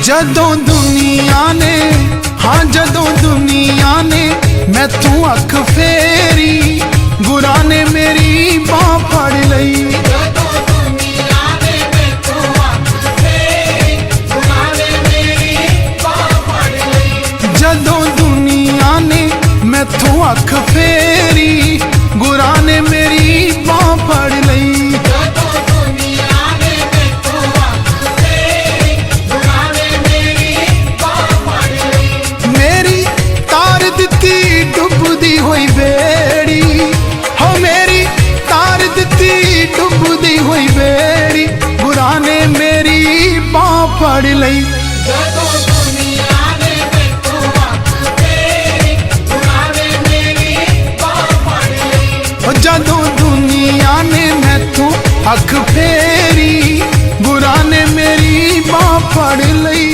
जदों दुनिया ने हाँ जदों दुनिया ने मैथों अख फेरी गुरा ने मेरी बाह फड़ लई। जदों दुनिया ने मैथों अख फेरी गुरा ने मेरी बाह फड़ लई। डुबदी हुई बेड़ी हो मेरी तार दिती डुबदी हुई बेड़ी गुरा ने मेरी बाह फड़ लई। जदों दुनिया ने मैथों अख फेरी गुरा ने मेरी बाह फड़ लई।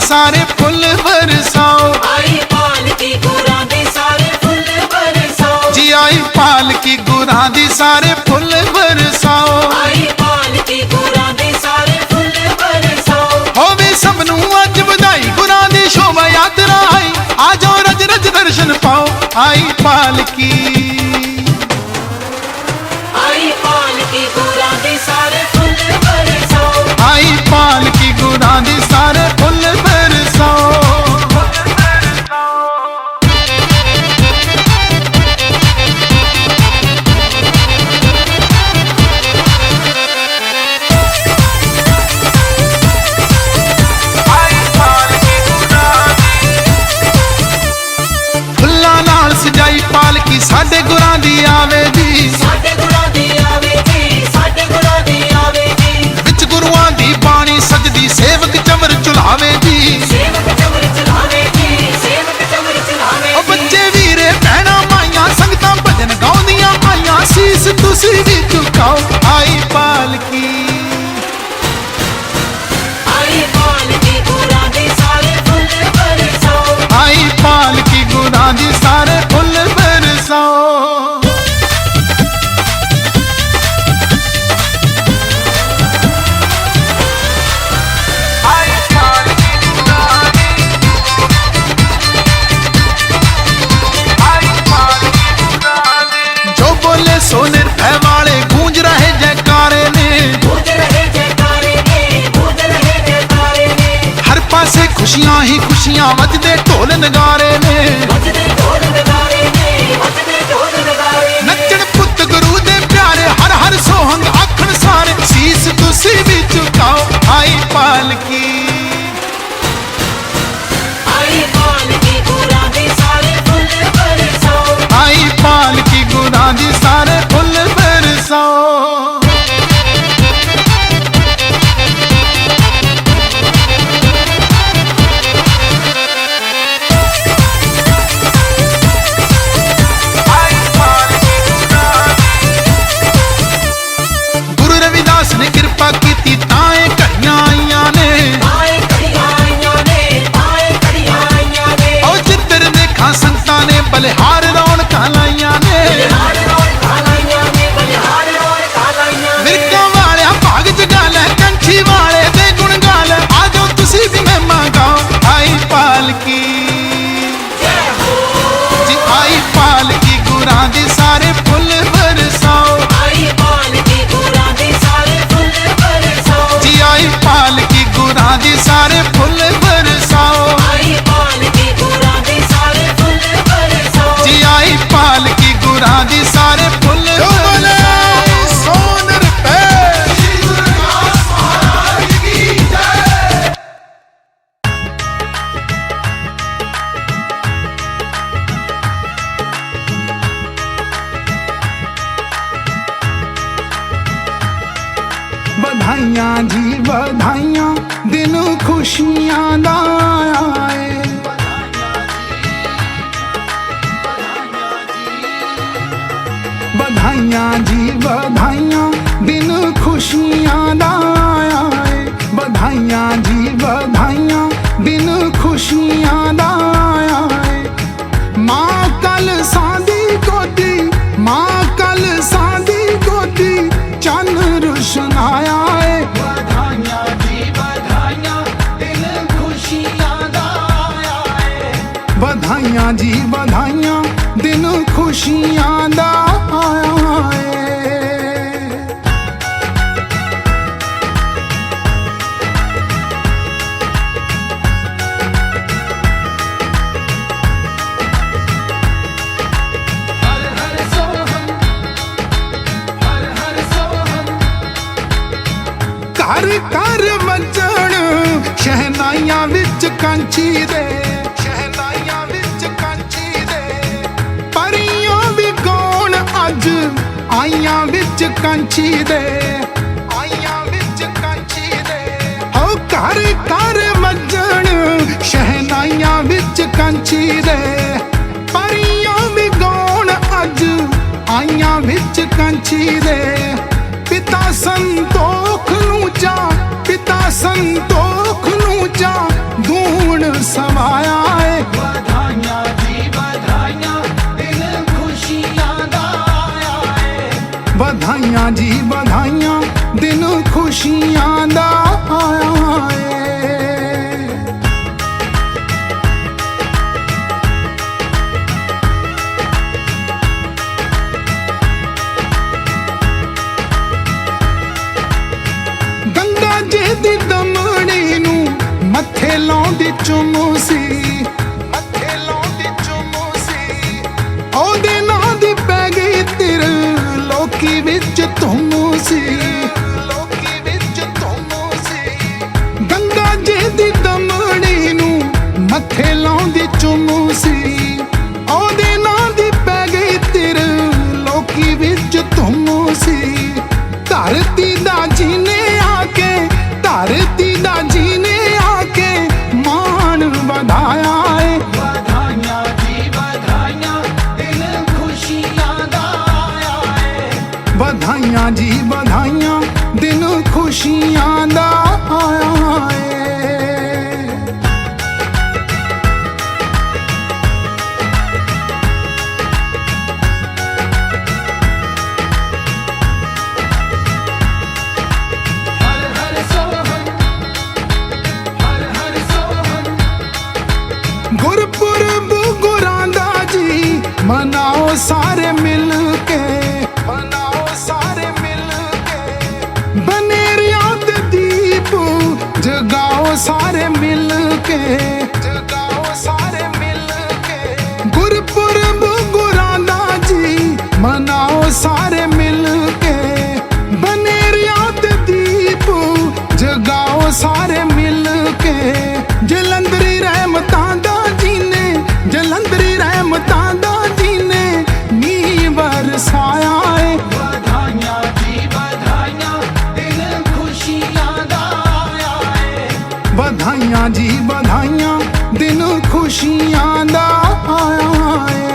सारे फुल बरसाओ आई पाल की गुरां दे सारे फुल बरसाओ जी आई पाल की गुरां दे सारे फुल बरसाओ आई पाल की गुरां दे सारे फुल बरसाओ होवे सबनू अज बधाई गुरां दी शोभा यात्रा आई आ जाओ रज रज दर्शन पाओ आई पाल की गुरां दे सारे फुल बरसाओ। आई पालकी, आई पालकी गुरां दी सारे फुल बरसाओ, आई पालकी गुरां दी सारे फुल बरसाओ। सो निर्भय वाले गूंज रहे जयकारे ने, गूंज रहे जयकारे ने, गूंज रहे जयकारे ने। हर पासे खुशियां ही खुशियां वजदे ढोल नगारे ने, वजदे ढोल नगारे ने, वजदे ढोल नगारे ने। नचण पुत गुरु दे प्यारे हर हर सोहंग आखण सारे, शीस तुसी भी झुकाओ। आई पालकी, आई पालकी गुरां दी सारे फुल बरसाओ, आई पालकी गुरां दी सारे फुल बरसाओ। गुरु रविदास ने कृपा की ताए कहियां आईयां ने, आए घड़ियां आईयां ने, आए घड़ियां आईयां ने। और जिधर देखा संतां ने बलिहार रौनकां लाईयां ने, बलिहार रौनकां लाईयां ने, बलिहार रौनकां लाईयां ने। मिर्गां वालिया भाग जगा लै, कंछी वाले दे गुण गा लै, आ जाओ तुसी भी महिमा गाओ। आई पालकी जय हो, जी, आई पालकी गुरां दी सारे फुल बरसाओ, आई पालकी गुरां दी सारे फुल बरसाओ, जी आई पालकी गुरां दी सारे फुल बरसाओ, आई पालकी गुरां दी सारे फुल बरसाओ। जी आई पालकी गुरां दी सारे फुल बरसाओ। सोन रुपए बधाइयां जी बधाइयां, दिन खुशियां दा आए। बधाइयां जी बधाइयां, दिन खुशियां दा आए। बधाइयां जी बधाइयां, दिन खुशियां दा आए। मां कल सादी गोदी, मां कल सादी गोदी, चन रुशनाया है। बधाइयां जी बधाइयां, दिन खुशियां दा आए। बधाइयां जी बधाइयां, दिन खुशियां दा आए। हर हर सोहम, हर हर सोहम। घर घर वजण शहनाइयां विच कांची दे, शहनाइयां विच कांची दे। परियां भी गौण अज आइयां विच कांची दे, आइयां विच कांची दे। हो घर घर वजण शहनाइयां विच कांची दे। परियां भी गौण अज आइयां विच कांची दे। पिता संतोख नूं चा, पिता संतोख नूं चा, धूण समाया है। बधाइयां जी बधाइयां, दिन खुशियां दा आया है। बधाइयां जी बधाइयां, दिन खुशियां दा आया है। गंगा जी दी दमड़ी नूं मत्थे लाउंदी चुमसी, मत्थे लाउंदी चुमसी। ओदे नां दी पै गई तिर, लोकी विच तुमसी, लोकी विच तुमसी। गंगा जी दी दमड़ी नूं मत्थे लाउंदी चुमसी। ओदे नां दी पै गई तिर, लोकी विच तुमसी। धरती दा जीने आके, धरती दा जीने आके, मान वधा खुशियां दा आया है। गुरपुरब गुरां दा जी मनाओ सारे मिल के, मनाओ सारे मिल के। बनेरिया ते दीप जगाओ सारे मिल के, जगाओ सारे मिल के। गुरपुरब गुरां दा जी मनाओ सारे मिल के। बनेरिया ते दीप जगाओ सारे मिल के। जलंधरी रहमतां दा जी ने, जलंधरी रहमतां दा जी ने नी बरसाया है। बधाइयां जी बधाइयां, दिन खुशियां दा आया है। बधाइयां जी बधाइयां, दिन खुशियां दा आया है।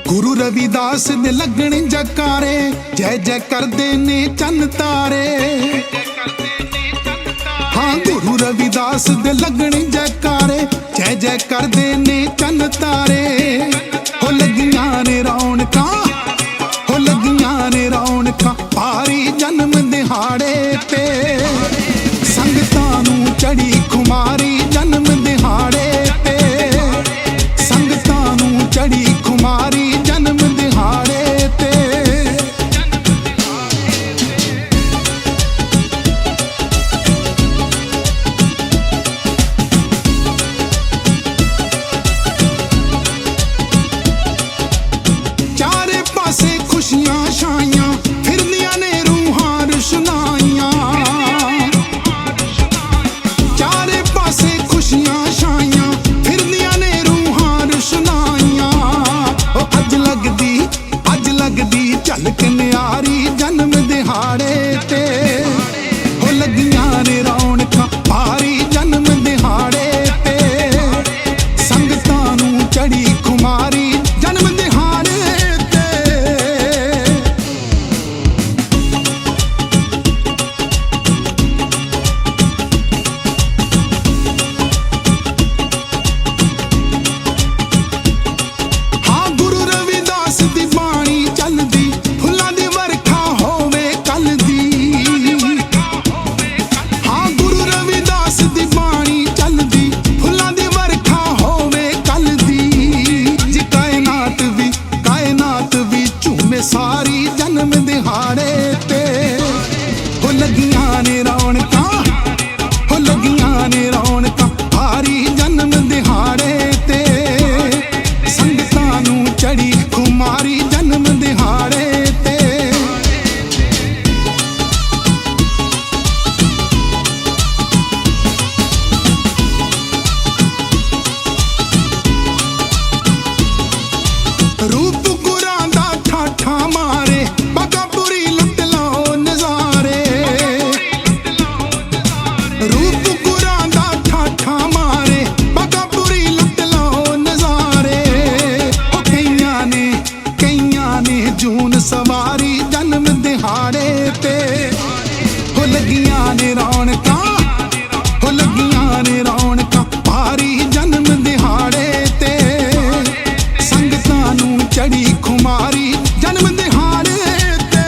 ਗੁਰੂ ਰਵਿਦਾਸ ਦੇ ਲੱਗਣੇ ਜਕਾਰੇ, ਜੈ ਜੈ ਕਰਦੇ ਨੇ ਚੰਨ ਤਾਰੇ। ਹਾਂ ਗੁਰੂ ਰਵਿਦਾਸ ਦੇ ਲੱਗਣੇ ਜਕਾਰੇ, ਜੈ ਜੈ ਕਰਦੇ ਨੇ ਚੰਨ ਤਾਰੇ। ਹੋ ਲੱਗੀਆਂ ਨੇ ਰੌਣਕਾਂ, ਹੋ ਲੱਗੀਆਂ ਨੇ ਰੌਣਕਾਂ ਭਾਰੀ ਜਨਮ ਦਿਹਾੜੇ ਤੇ। ਸੰਗਤਾਂ ਨੂੰ ਚੜੀ ਖੁਮਾਰੀ ਜਨਮ ਦਿਹਾੜੇ ਤੇ, ਸੰਗਤਾਂ ਨੂੰ ਚੜੀ ਖੁਮਾਰੀ ਜਨਮ ਦਿਹਾੜੇ ਤੇ। ਚਾਰੇ ਪਾਸੇ ਖੁਸ਼ੀਆਂ ਛਾਈਆਂ, ਫਿਰਦੀਆਂ ਨੇ ਰੂਹਾਂ ਰੁਸ਼ਨਾਈਆਂ। ਚਾਰੇ ਪਾਸੇ ਖੁਸ਼ੀਆਂ ਛਾਈਆਂ, ਫਿਰਦੀਆਂ ਨੇ ਰੂਹਾਂ ਰੁਸ਼ਨਾਈਆਂ। ਉਹ ਅੱਜ ਲੱਗਦੀ ਝਲਕ ਨਿਆਰੀ ਜਨਮ ਦਿਹਾੜੇ ਤੇ। ਉਹ ਲੱਗੀਆਂ ਨੇ ਰੌਣਕਾਂ ਭਾਰੀ ਜਨਮ ਦਿਹਾੜੇ ਤੇ, ਸੰਗਤਾਂ ਨੂੰ ਚੜੀ ਖੁਮਾਰੀ ਜਨਮ ਦਿਹਾੜੇ ਤੇ। ਹਾਂ ਗੁਰੂ ਰਵਿਦਾਸ ਦੀ ਬਾਣੀ ਚੱਲਦੀ, ਫੁੱਲਾਂ ਦੀ ਵਰਖਾ ਹੋਵੇ ਕੱਲ ਦੀ। ਹਾਂ ਗੁਰੂ ਰਵਿਦਾਸ ਦੀ ਬਾਣੀ ਚੱਲਦੀ, ਫੁੱਲਾਂ ਦੀ ਵਰਖਾ ਹੋਵੇ ਕੱਲ ਦੀ। ਜੀ ਕਾਇਨਾਤ ਵੀ ਝੂਮੇ ਸਾਰੀ ਜਨਮ ਦਿਹਾੜੇ ਤੇ। ਹੋ ਲੱਗੀਆਂ ਨੇ ਰੌਣਕਾਂ, ਹੋ ਲੱਗੀਆਂ ਨੇ ਰੌਣਕਾਂ ਭਾਰੀ ਜਨਮ ਦਿਹਾੜੇ ਤੇ। ਸੰਗਤਾਂ ਨੂੰ ਚੜੀ ਖੁਮਾਰੀ ਜਨਮ ਦਿਹਾੜੇ ਤੇ। ਰੂਪ ਗੁਰਾਂ ਦਾ ਠਾਠਾ ਮਾਰੇ, ਬਾਗਾਪੁਰੀ ਲੁੱਟ ਲਓ ਨਜ਼ਾਰੇ। ਰੂਪ ਗੁਰਾਂ ਦਾ ਠਾਠਾ ਮਾਰੇ, ਬਾਗਾਪੁਰੀ ਲੁੱਟ ਲਓ ਨਜ਼ਾਰੇ। ਹੋ ਕਈਆਂ ਨੇ ਜੂਨ ਸਵਾਰੀ ਜਨਮ ਦਿਹਾੜੇ ਤੇ। ਹੋ ਲੱਗੀਆਂ ਨੇ ਰੌਣਕਾਂ, ਹੋ ਲੱਗੀਆਂ ਨੇ ਰੌਣਕਾਂ ਭਾਰੀ ਜਨਮ ਦਿਹਾੜੇ ਤੇ। ਸੰਗਤਾਂ ਨੂੰ ਚੜੀ ਖੁਮਾਰੀ ਜਨਮ ਦਿਹਾੜੇ ਤੇ।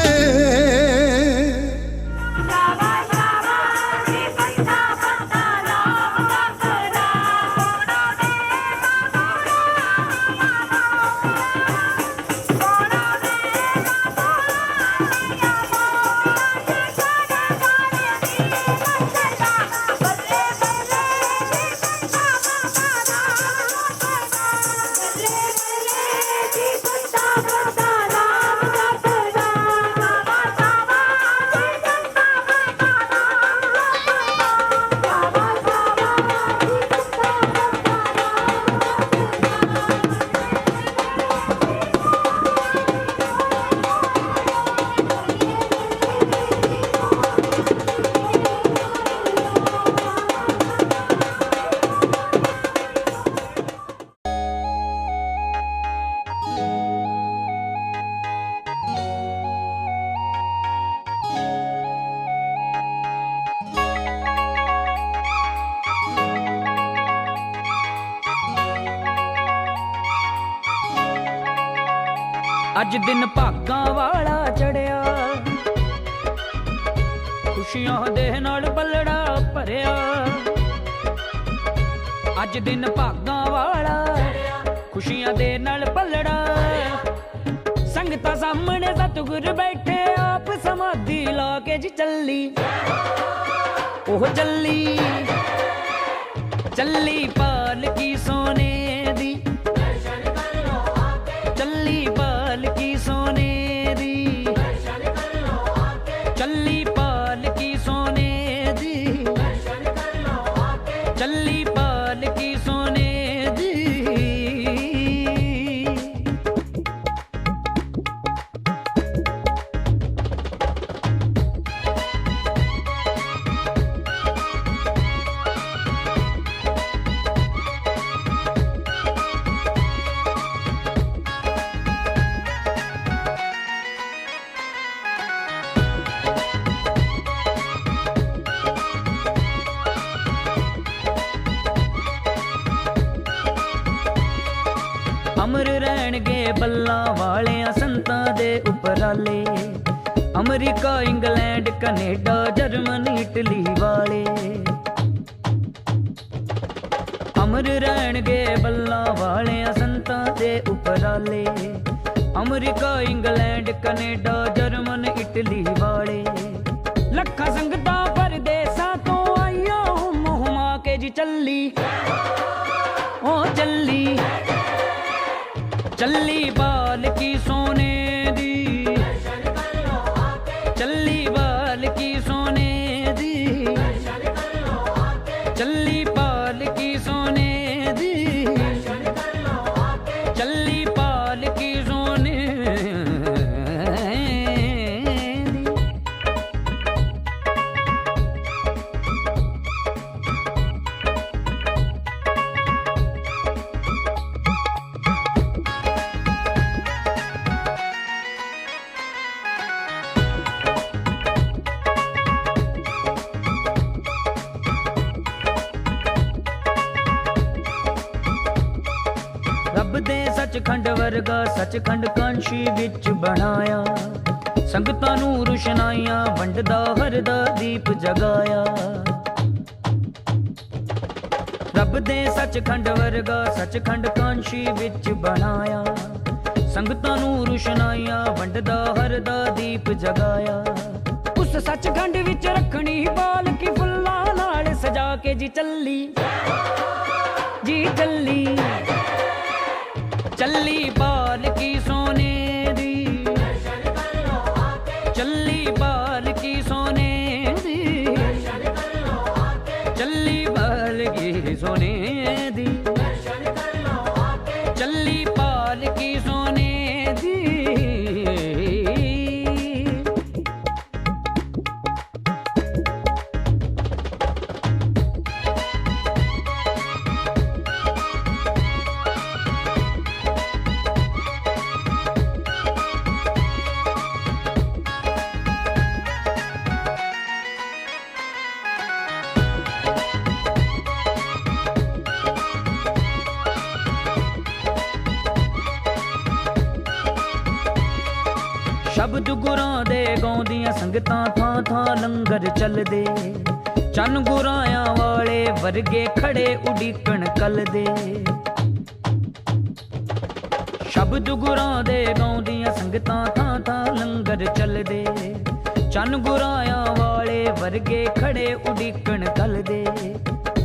ਅੱਜ ਦਿਨ ਭਾਗਾਂ ਵਾਲਾ ਚੜਿਆ, ਖੁਸ਼ੀਆਂ ਦੇ ਨਾਲ ਪਲੜਾ ਭਰਿਆ। ਅੱਜ ਦਿਨ ਭਾਗਾਂ ਵਾਲਾ, ਖੁਸ਼ੀਆਂ ਦੇ ਨਾਲ ਪਲੜਾ। ਸੰਗਤਾਂ ਸਾਹਮਣੇ ਸਤਿਗੁਰ ਬੈਠੇ, ਆਪ ਸਮਾਧੀ ਲਾ ਕੇ ਜੀ ਚੱਲੀ। ਉਹ ਚੱਲੀ ਪਾਲਕੀ ਸੋਨੇ ਦੀ, ਚੱਲੀ ਪਾਲਕੀ ਸੋਨੇ ਦੀ, ਚੱਲੀ ਪਾਲਕੀ ਸੋਨੇ ਦੀ, ਚੱਲੀ ਪਾਲਕੀ ਸੋਨੇ ਦੀ। रहणगे बल्लां वालियां संतां दे उपराले। अमरीका इंग्लैंड कनेडा जर्मनी इटली वाले अमर रहणगे बल्लां वालियां संतां दे उपराले। अमरीका इंग्लैंड कनेडा जर्मन इटली वाले लखा संगतां परदेसां तो आईयां हुम हुमा के जी चली ओ चली चली बाल की सोने दी चली बाल की सोने दी चली बाल की सोने दी चली बाल की सोने रब दे सचखंड वर्गा सचखंड कांशी विच बनाया। संगतां नूं रुशनाइयां वंडदा हरदा दीप जगाया। रब दे सचखंड वर्गा सचखंड कांशी विच बनाया। संगतां नूं रुशनाइयां वंडदा हरदा दीप जगाया। उस सचखंड विच रखनी बाल की फुल्लां नाल सजा के जी चली जी चली चली बाल की सोने दी चली बाल की सोने दी चली बाल की सोने दी चली बाल की सोने दी। शब्द गुरां दे गाउंदियां संगतां थां थां लंगर चलदे। चन गुरायां वाले वर्गे खड़े उडीकण कलदे। शब्द गुरां दे गाउंदियां संगतां थां थां लंगर चलदे। चन गुरायां वाले वर्गे खड़े उडीकण कलदे।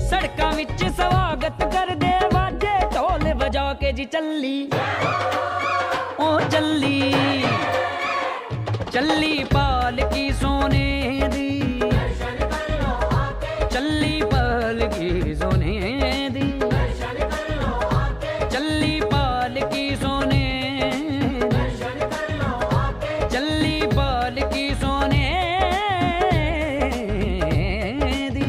सड़कां विच स्वागत करदे वाजे ढोल वजा के जी चली ओ चली चली बाल की सोने दी चली बाल की सोने दी चली बाल की सोने चली बाल की सोने दी।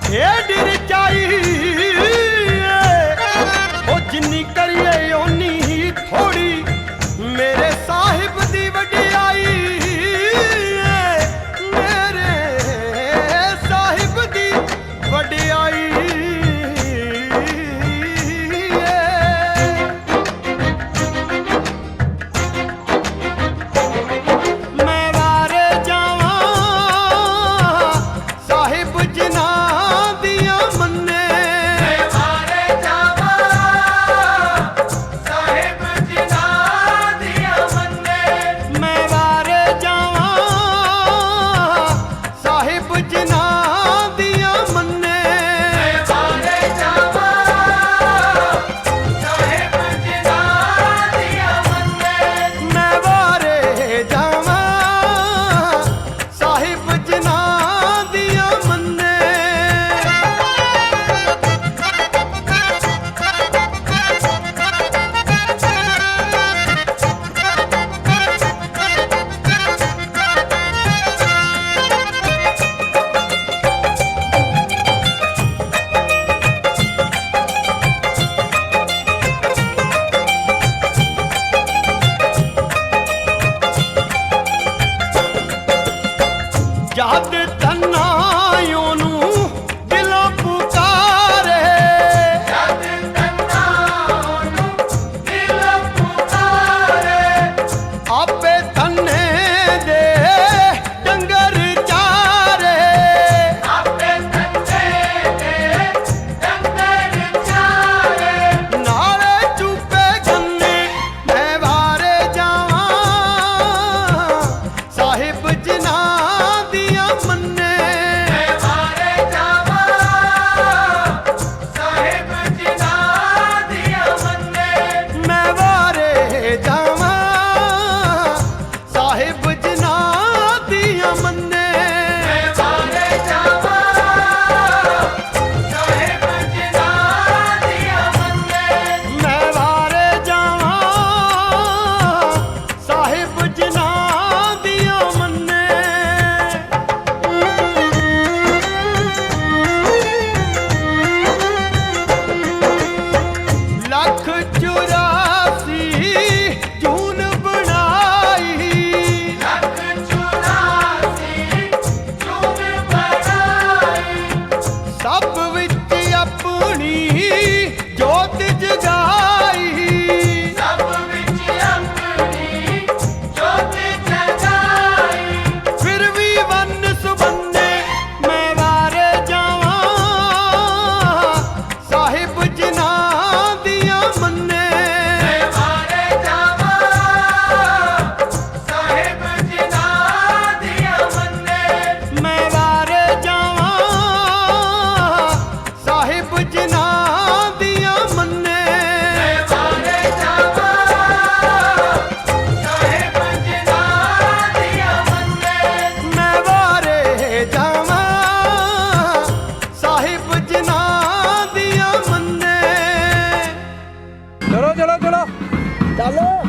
खेड रचाई ओ जिन्नी करिए ओनी ही थोड़ी मेरे साहिब दी वडियाई मेरे साहिब दी वडियाई याद तन्नायों नू दिलों पुकारे याद तन्नायों नू दिलों पुकारे आपे तन्ने दे डंगर चारे आपे तन्ने दे डंगर चारे नाले चुपे गन्ने मैं वारे जावां साहिब जिना मन्ने मैं वारे जावा साहिब जिना दिया मन्ने मैं वारे जावा साहिब जिना दिया मन्ने मैं वारे जावा साहिब जिना दिया मन्ने मैं वारे जावा साहिब जिना दिया मन्ने Bye.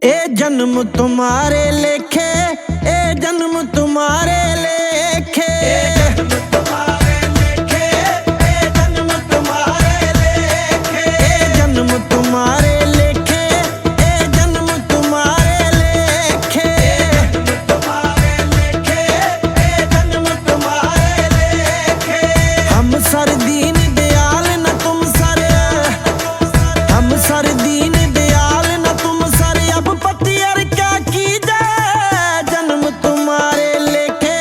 ए जन्म तुम्हारे लेखे, ए जन्म तुम्हारे लेखे, ए जन्म तुम्हारे लेखे, ए जन्म तुम्हारे लेखे, ए जन्म तुम्हारे लेखे, ए जन्म तुम्हारे लेखे, ए जन्म तुम्हारे लेखे, ए जन्म तुम्हारे लेखे। हम सर दीन दयाल न तुम सर, हम सर दीन दयाल न तुम सर, अब पतियर क्या की जाए। जन्म तुम्हारे लेखे,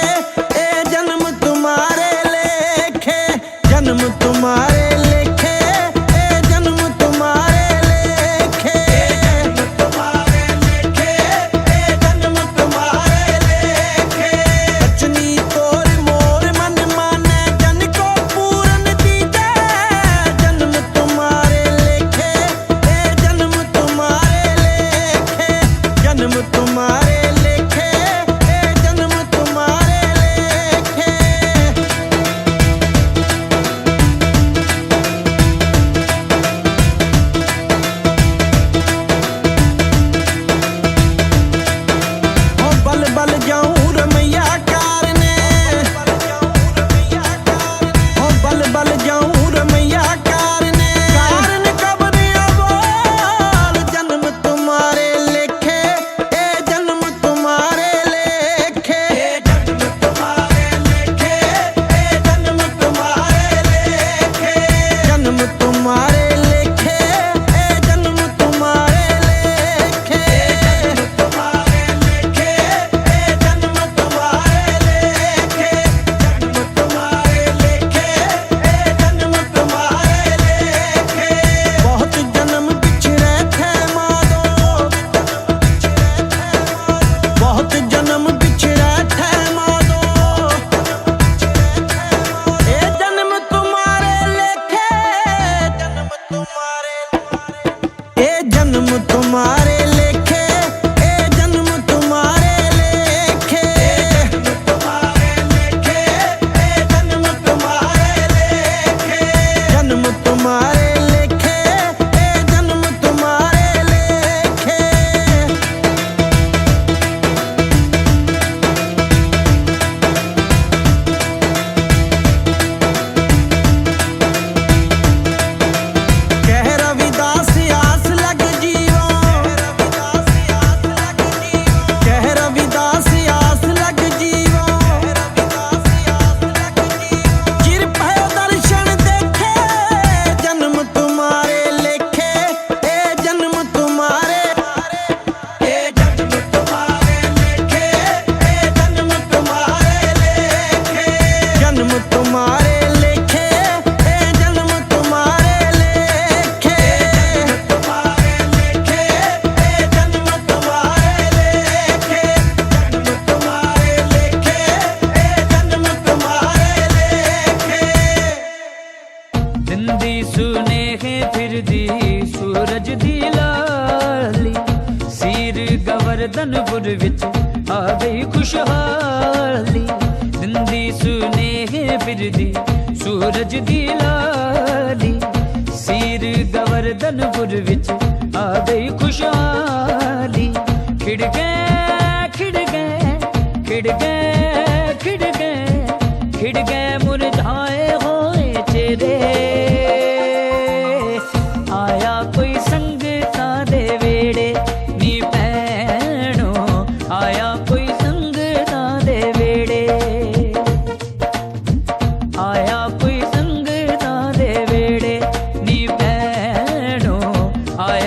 ए जन्म तुम्हारे लेखे, जन्म तुम्हारे लेखे, ए जन्म तुम्हारे लेखे, जन्म तुम्हारे लेखे, ए जन्म तुम्हारे लेखे। बचनी तोर मोर मन माने जन को पूरन दीजे। जन्म तुम्हारे लेखे, ए जन्म तुम्हारे लेखे, जन्म तुम्हारे लेखे, ए जन्म तुम्हारे लेखे। हो बल बल जाऊं रमैया कारने, हो बल बल जाऊं रमैया कारने, कारण कबर अबोल। जन्म तुम्हारे लेखे, ए जन्म तुम्हारे लेखे, जन्म तुम्हारे लेखे, ए जन्म तुम्हारे लेखे, जन्म तुम्हारे लेखे, ए जन्म तुम्हारे लेखे, जन्म तुम्हारे लेखे, ए जन्म तुम्हारे लेखे, जन्म तुम्हारे लेखे, ए जन्म तुम्हारे लेखे। बहुत जन्म बिछड़े थे मारो, बहुत जन्म बिछड़े थे मारो, ए जन्म तुम्हारे लेखे, जन्म तुम्हारे, ए जन्म तुम्हारे लेखे, ए जन्म तुम्हारे लेखे, जन्म तुम्हारे लेखे, ए जन्म तुम्हारे लेखे, जन्म तुम्हारे लेखे, ए जन्म तुम्हारे लेखे। कह रविदास आस लग जीवो, कह रविदास आस लग जीवो, चिर भयो दर्शन देखे। जन्म तुम्हारे लेखे, ए जन्म तुम्हारे, ए जन्म तुम्हारे लेखे, ए जन्म तुम्हारे लेखे, जन्म तुम्हारे लेखे, ए जन्म तुम्हारे लेखे, जन्म तुम्हारे लेखे, ए जन्म तुम्हारे लेखे, जन्म तुम्हारे लेखे, ए जन्म तुम्हारे लेखे। दिंदी सुनेहे फिर दी सूरज दी लाली, सीर गवर्धनपुर विच आ गई खुशहाली। दिंदी सुनेहे फिर दी सूरज दी लाली, सीर गवर्धनपुर विच आ गई खुशहाली। खिड़ गए खिड़ गए खिड़ गए खिड़ गए खिड़ गए मुरझाए हुए चेहरे। आया कोई संगता दे वेड़े नी भैणो, आया कोई संगता दे वेड़े, आया कोई संगता दे वेड़े नी भैणो, आया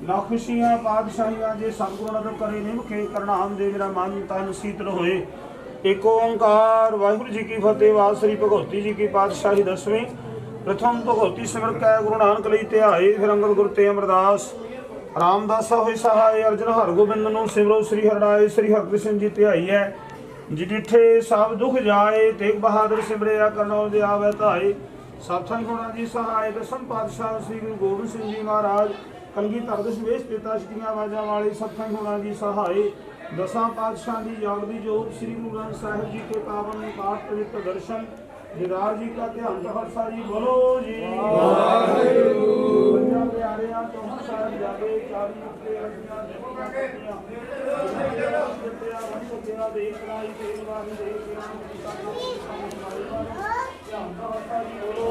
ਲੱਖ ਖੁਸ਼ੀਆਂ ਪਾਤਸ਼ਾਹੀਆਂ ਜੇ ਸਤਿਗੁਰੂ ਨਦਰ ਕਰੇ ਨਿਮਖੇ ਕਰਨਾ ਹਮ ਦੇ ਮੇਰਾ ਮਨ ਤਨ ਸੀਤਲ ਹੋਏ। ਏਕ ਓੰਕਾਰ ਵਾਹਿਗੁਰੂ ਜੀ ਕੀ ਫਤਿਹ। ਵਾਹਿ ਸ੍ਰੀ ਭਗਵਤੀ ਜੀ ਕੀ ਪਾਤਸ਼ਾਹੀ ਦਸਵੀਂ। ਪ੍ਰਥਮ ਭਗਵਤੀ ਸਿਮਰ ਕੈ ਗੁਰੂ ਨਾਨਕ ਲਈ ਧਿਆਏ, ਫਿਰ ਅੰਗਦ ਗੁਰ ਤੇ ਅਮਰਦਾਸ ਰਾਮਦਾਸਾ ਹੋਏ ਸਹਾਏ। ਅਰਜਨ ਹਰਗੋਬਿੰਦ ਨੂੰ ਸਿਮਰੋ ਸ੍ਰੀ ਹਰਿਰਾਏ, ਸ੍ਰੀ ਹਰਿਕ੍ਰਿਸ਼ਨ ਜੀ ਧਿਆਈ ਹੈ। ਜੀ ਡਿਠੇ ਸਭ ਦੁਖ ਜਾਏ, ਤੇਗ ਬਹਾਦਰ ਸਿਮਰਿਆ ਕਰਨੋ ਦੇ ਆਵੇ ਧਾਏ। ਸਤਿ ਗੁਣਾ ਜੀ ਸਹਾਏ, ਦਸਮ ਪਾਤਸ਼ਾਹ ਸ੍ਰੀ ਗੁਰੂ ਗੋਬਿੰਦ ਸਿੰਘ ਜੀ ਮਹਾਰਾਜ ਕਲਗੀ ਧਰ ਦਸ਼ਮੇਸ਼ ਪਿਤਾ ਸ਼ਕਤੀਆਂ ਆਵਾਜ਼ਾਂ ਵਾਲੇ ਸਤਿ ਗੁਣਾ ਜੀ ਸਹਾਏ। ਦਸਾਂ ਪਾਤਸ਼ਾਹ ਦੀ ਯਾਦ ਦੀ ਜੋਤ ਸ੍ਰੀ ਗੁਰੂ ਗ੍ਰੰਥ ਸਾਹਿਬ ਜੀ ਕੇ ਪਾਵਨ ਪਾਠ ਪਵਿੱਤਰ ਦਰਸ਼ਨ दिदार जी का ध्यान तपस्या जी बोलो जी पंजाब प्यारियां चौहान साहब जागे 40 के रचना देखना देख राई तेल वाली देख ध्यान तपस्या जी बोलो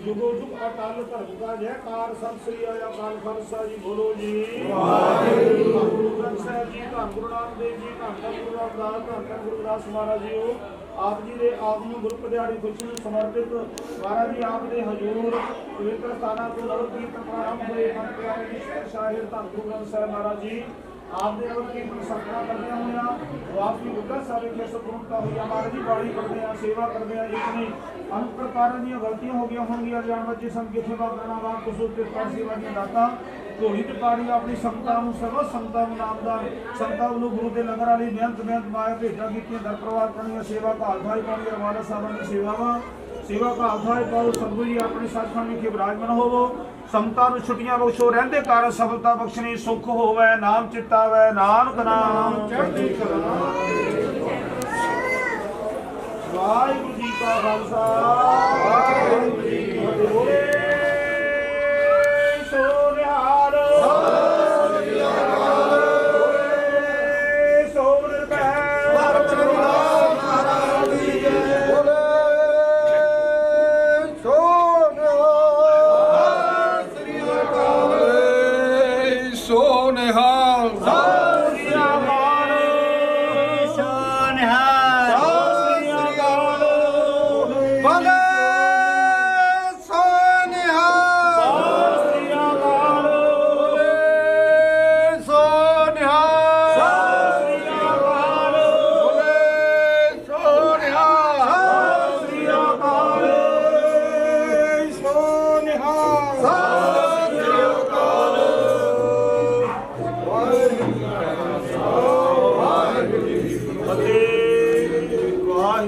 जुगो जुग अटल धर्म का जयकार सत श्री अकाल खालसा जी बोलो जी। गुरु ग्रंथ साहिब जी धन गुरु नानक देव जी धन गुरु रामदास धन गुरु रविदास महाराज जी आप जी दे आप ਨੂੰ ਗੁਰੂ ਪੜਿਆੜੀ ਖੁਸ਼ੀ ਨੂੰ ਸਮਰਪਿਤ ਮਹਾਰਾਜ ਜੀ ਆਪ ਦੇ ਹਜ਼ੂਰ ਪਵਿੱਤਰ ਸਥਾਨਾਂ ਤੋਂ ਨਗਰ ਕੀਰਤਨ ਪ੍ਰਾਰੰਭ ਹੋਏ। ਮਨ ਪਿਆਰੇ ਨਿਸ਼ਚੈ ਸ਼ਾਹਿਰ ਧੰਨ ਗੁਰੂ ਗ੍ਰੰਥ ਸਾਹਿਬ ਮਹਾਰਾਜ ਜੀ आप दे नगर कीर्तन सत्कार करते हुए आप की बुद्धा सारे के सपूर्णता हुई हमारे जी बाड़ी करते हैं सेवा करते हैं। जितनी अनेक प्रकार दी गलतियां हो गई होंगी जान बच्चे सम किथे बात करना बात कुछ कृपा सेवा दी दाता घोड़ी ते पाड़ी अपनी संगतां ਨੂੰ ਸਰਵ ਸੰਗਤਾਂ ਨੂੰ ਨਾਮਦਾਰ ਸੰਗਤਾਂ ਨੂੰ ਗੁਰੂ ਦੇ ਲੰਗਰ ਵਾਲੀ ਮਿਹਨਤ ਮਾਇਆ ਭੇਟਾ ਕੀਤੀਆਂ ਦਰ ਪਰਿਵਾਰ ਕਰਨੀਆਂ ਸੇਵਾ ਘਾਲ ਭਾਈ ਪਾਣੀ ਰਵਾਲਾ ਸਾਹਿਬਾਂ ਦੀ ਸੇਵਾਵਾਂ सेवा का आधार पाओ सतगुरु जी अपने सचखंड विखे विराजमान होवो। समता नु छुट्टियां बख्शो रहंदे कार सफलता बख्शनी सुख होवे नाम चितावे नानक नाम चढ़ती कला। वाहिगुरू जी का खालसा वाहिगुरू जी की फतेह। सो निहाल सो